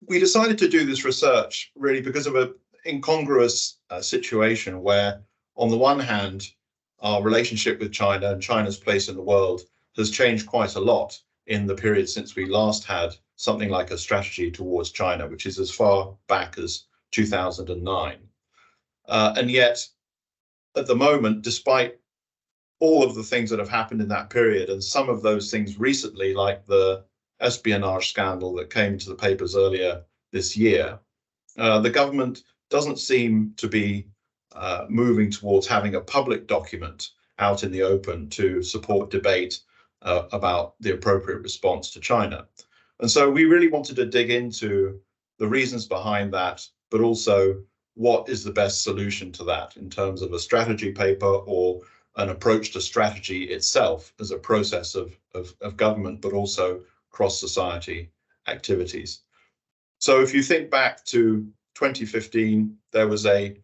We decided to do this research really because of an incongruous situation where, on the one hand, our relationship with China and China's place in the world has changed quite a lot in the period since we last had something like a strategy towards China, which is as far back as 2009. And yet, at the moment, despite all of the things that have happened in that period, and some of those things recently, like the espionage scandal that came to the papers earlier this year, the government doesn't seem to be moving towards having a public document out in the open to support debate about the appropriate response to China. And so we really wanted to dig into the reasons behind that, but also what is the best solution to that in terms of a strategy paper or an approach to strategy itself as a process of government, but also cross-society activities. So if you think back to 2015, there was a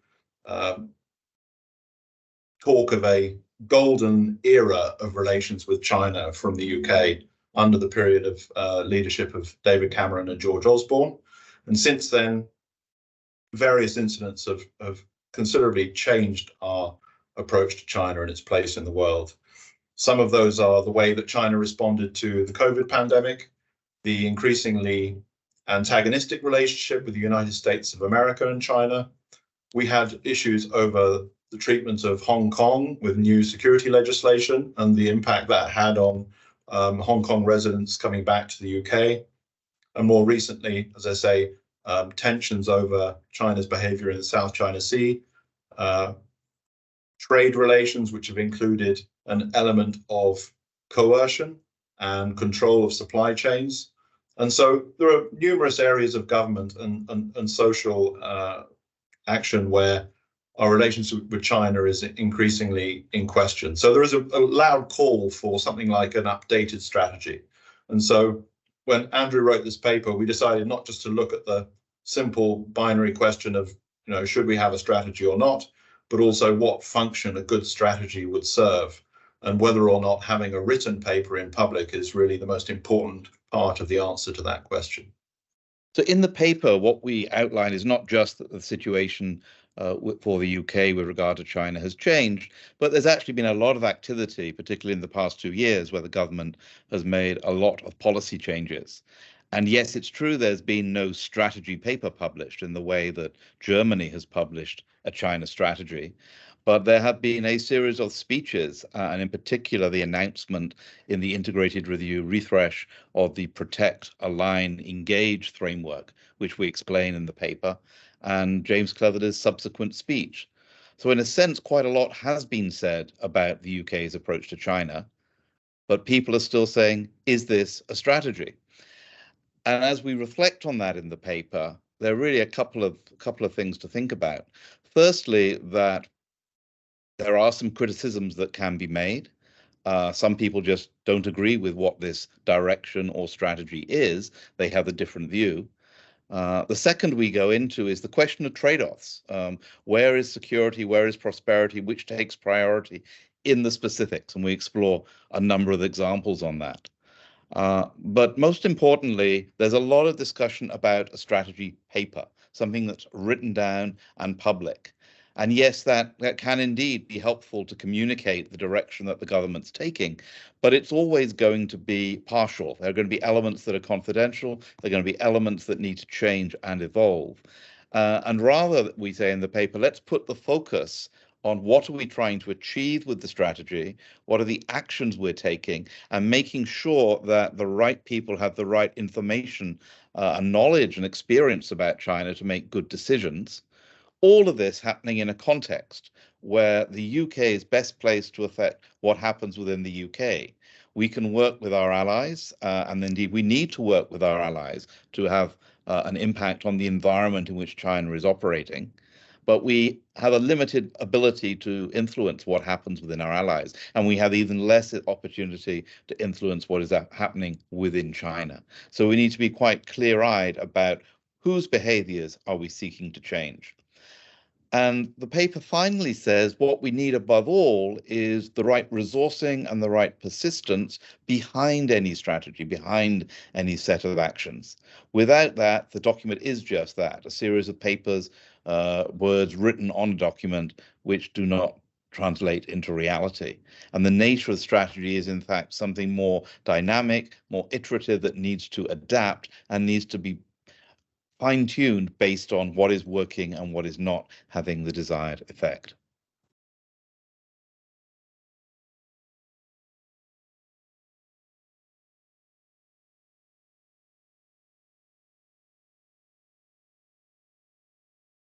talk of a golden era of relations with China from the UK under the period of leadership of David Cameron and George Osborne. And since then, various incidents have considerably changed our approach to China and its place in the world. Some of those are the way that China responded to the COVID pandemic, the increasingly antagonistic relationship with the United States of America and China. We had issues over the treatment of Hong Kong with new security legislation and the impact that had on Hong Kong residents coming back to the UK. And more recently, as I say, tensions over China's behavior in the South China Sea, trade relations, which have included an element of coercion and control of supply chains. And so there are numerous areas of government and social action where our relationship with China is increasingly in question. So there is a loud call for something like an updated strategy. And so when Andrew wrote this paper, we decided not just to look at the simple binary question of, should we have a strategy or not, but also what function a good strategy would serve, and whether or not having a written paper in public is really the most important part of the answer to that question. So in the paper, what we outline is not just that the situation for the UK with regard to China has changed, but there's actually been a lot of activity, particularly in the past 2 years, where the government has made a lot of policy changes. And yes, it's true there's been no strategy paper published in the way that Germany has published a China strategy. But there have been a series of speeches, and in particular, the announcement in the Integrated Review refresh of the Protect, Align, Engage framework, which we explain in the paper, and James Cleverly's subsequent speech. So in a sense, quite a lot has been said about the UK's approach to China, but people are still saying, is this a strategy? And as we reflect on that in the paper, there are really a couple of things to think about. Firstly, that there are some criticisms that can be made. Some people just don't agree with what this direction or strategy is. They have a different view. The second we go into is the question of trade-offs. Where is security? Where is prosperity? Which takes priority in the specifics? And we explore a number of examples on that. But most importantly, there's a lot of discussion about a strategy paper, something that's written down and public. And yes, that can indeed be helpful to communicate the direction that the government's taking, but it's always going to be partial. There are going to be elements that are confidential. There are going to be elements that need to change and evolve. And rather, we say in the paper, let's put the focus on what are we trying to achieve with the strategy, what are the actions we're taking, and making sure that the right people have the right information and knowledge and experience about China to make good decisions. All of this happening in a context where the UK is best placed to affect what happens within the UK. We can work with our allies, and indeed we need to work with our allies to have an impact on the environment in which China is operating. But we have a limited ability to influence what happens within our allies, and we have even less opportunity to influence what is happening within China. So we need to be quite clear-eyed about whose behaviors are we seeking to change. And the paper finally says what we need above all is the right resourcing and the right persistence behind any strategy, behind any set of actions. Without that, the document is just that, a series of papers, words written on a document which do not translate into reality. And the nature of the strategy is, in fact, something more dynamic, more iterative, that needs to adapt and needs to be fine-tuned based on what is working and what is not having the desired effect.